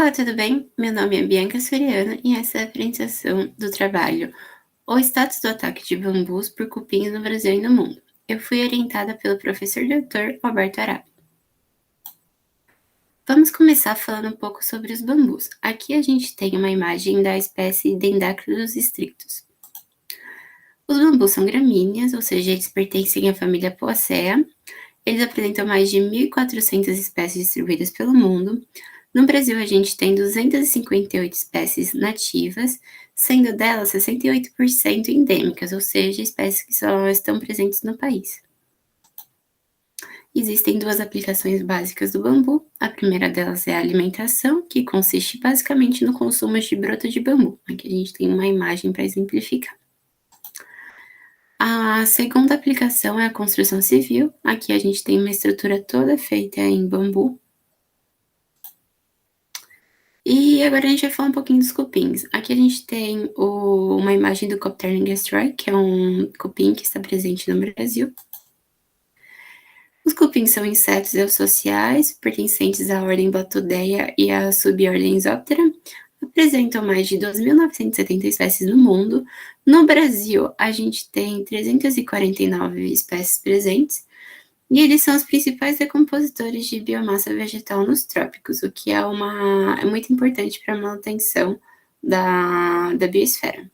Olá, tudo bem? Meu nome é Bianca Soriano e essa é a apresentação do trabalho O Status do Ataque de Bambus por Cupins no Brasil e no Mundo. Eu fui orientada pelo professor Dr. Alberto Arabi. Vamos começar falando um pouco sobre os bambus. Aqui a gente tem uma imagem da espécie Dendrocylus strictus. Os bambus são gramíneas, ou seja, eles pertencem à família Poaceae. Eles apresentam mais de 1.400 espécies distribuídas pelo mundo. No Brasil, a gente tem 258 espécies nativas, sendo delas 68% endêmicas, ou seja, espécies que só estão presentes no país. Existem duas aplicações básicas do bambu. A primeira delas é a alimentação, que consiste basicamente no consumo de broto de bambu. Aqui a gente tem uma imagem para exemplificar. A segunda aplicação é a construção civil. Aqui a gente tem uma estrutura toda feita em bambu. E agora a gente vai falar um pouquinho dos cupins. Aqui a gente tem uma imagem do Copterna gastroi, que é um cupim que está presente no Brasil. Os cupins são insetos eusociais, pertencentes à ordem Batodeia e à subordem Zoptera. Apresentam mais de 2.970 espécies no mundo. No Brasil, a gente tem 349 espécies presentes. E eles são os principais decompositores de biomassa vegetal nos trópicos, o que é muito importante para a manutenção da biosfera.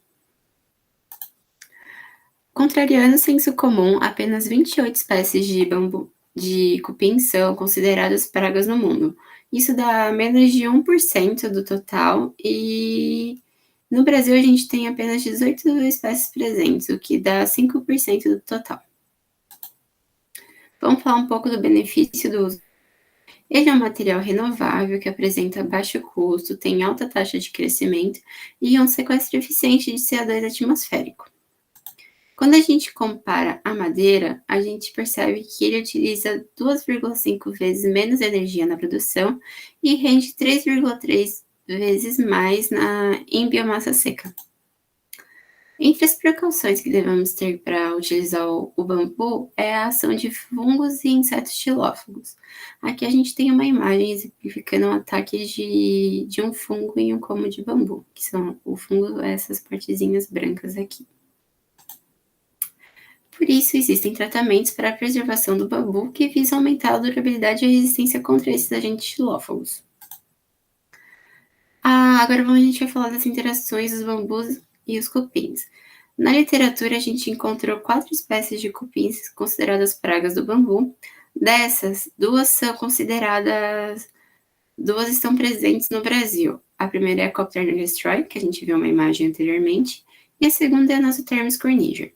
Contrariando o senso comum, apenas 28 espécies de cupim são consideradas pragas no mundo. Isso dá menos de 1% do total, e no Brasil a gente tem apenas 18 espécies presentes, o que dá 5% do total. Vamos falar um pouco do benefício do uso. Ele é um material renovável que apresenta baixo custo, tem alta taxa de crescimento e um sequestro eficiente de CO2 atmosférico. Quando a gente compara a madeira, a gente percebe que ele utiliza 2,5 vezes menos energia na produção e rende 3,3 vezes mais em biomassa seca. Entre as precauções que devemos ter para utilizar o bambu é a ação de fungos e insetos xilófagos. Aqui a gente tem uma imagem exemplificando um ataque de um fungo em um como de bambu, que são o fungo, essas partezinhas brancas aqui. Por isso, existem tratamentos para a preservação do bambu que visam aumentar a durabilidade e a resistência contra esses agentes xilófagos. Agora a gente vai falar das interações dos bambus e os cupins. Na literatura, a gente encontrou 4 espécies de cupins consideradas pragas do bambu. Dessas, 2 estão presentes no Brasil. A primeira é a Copterna gastroi, que a gente viu uma imagem anteriormente, e a segunda é a Nosotermis corniger.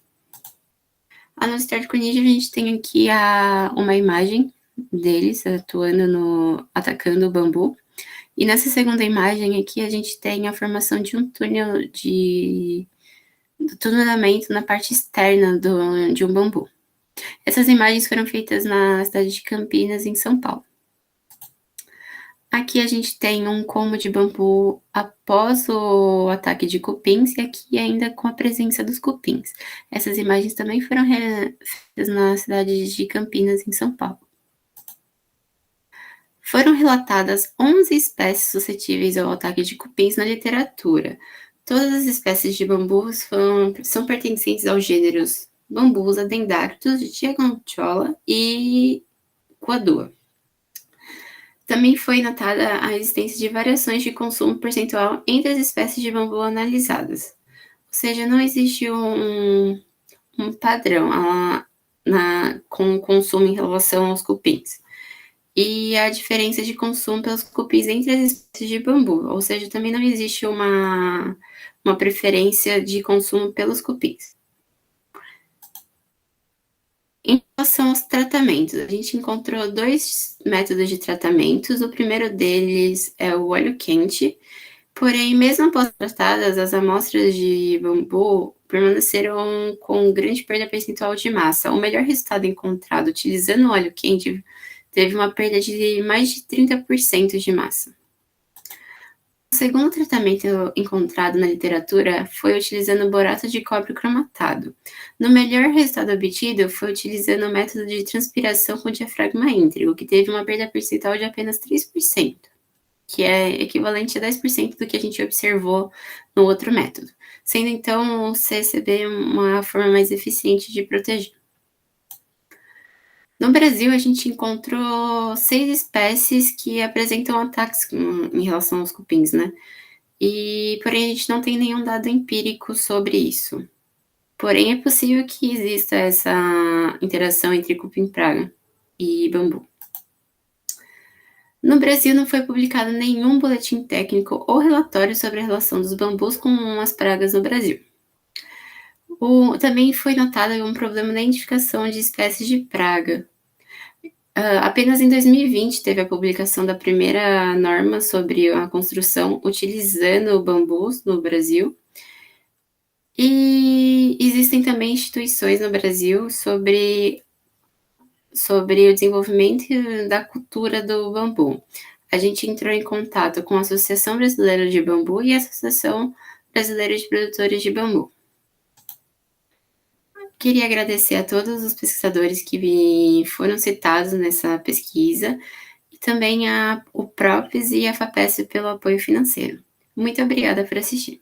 A Nosotermis corniger, a gente tem aqui uma imagem deles atacando o bambu. E nessa segunda imagem aqui, a gente tem a formação de um túnel do tunelamento na parte externa de um bambu. Essas imagens foram feitas na cidade de Campinas, em São Paulo. Aqui a gente tem um como de bambu após o ataque de cupins e aqui ainda com a presença dos cupins. Essas imagens também foram feitas na cidade de Campinas, em São Paulo. Foram relatadas 11 espécies suscetíveis ao ataque de cupins na literatura. Todas as espécies de bambus são pertencentes aos gêneros Bambusa, Dendrocylus, Gigantola e Coadua. Também foi notada a existência de variações de consumo percentual entre as espécies de bambu analisadas. Ou seja, não existe um padrão com o consumo em relação aos cupins. E a diferença de consumo pelos cupins entre as espécies de bambu, ou seja, também não existe uma preferência de consumo pelos cupins. Em relação aos tratamentos, a gente encontrou 2 métodos de tratamentos. O primeiro deles é o óleo quente, porém, mesmo após tratadas, as amostras de bambu permaneceram com grande perda percentual de massa. O melhor resultado encontrado utilizando o óleo quente teve uma perda de mais de 30% de massa. O segundo tratamento encontrado na literatura foi utilizando borato de cobre cromatado. No melhor resultado obtido foi utilizando o método de transpiração com diafragma íntegro, que teve uma perda percentual de apenas 3%. que é equivalente a 10% do que a gente observou no outro método, sendo então o CCB uma forma mais eficiente de proteger. No Brasil, a gente encontrou 6 espécies que apresentam ataques em relação aos cupins, né, porém a gente não tem nenhum dado empírico sobre isso. Porém, é possível que exista essa interação entre cupim-praga e bambu. No Brasil, não foi publicado nenhum boletim técnico ou relatório sobre a relação dos bambus com as pragas no Brasil. Também foi notado um problema na identificação de espécies de praga. Apenas em 2020 teve a publicação da primeira norma sobre a construção utilizando bambus no Brasil. E existem também instituições no Brasil sobre o desenvolvimento da cultura do bambu. A gente entrou em contato com a Associação Brasileira de Bambu e a Associação Brasileira de Produtores de Bambu. Queria agradecer a todos os pesquisadores que foram citados nessa pesquisa e também o PROPES e a FAPESP pelo apoio financeiro. Muito obrigada por assistir.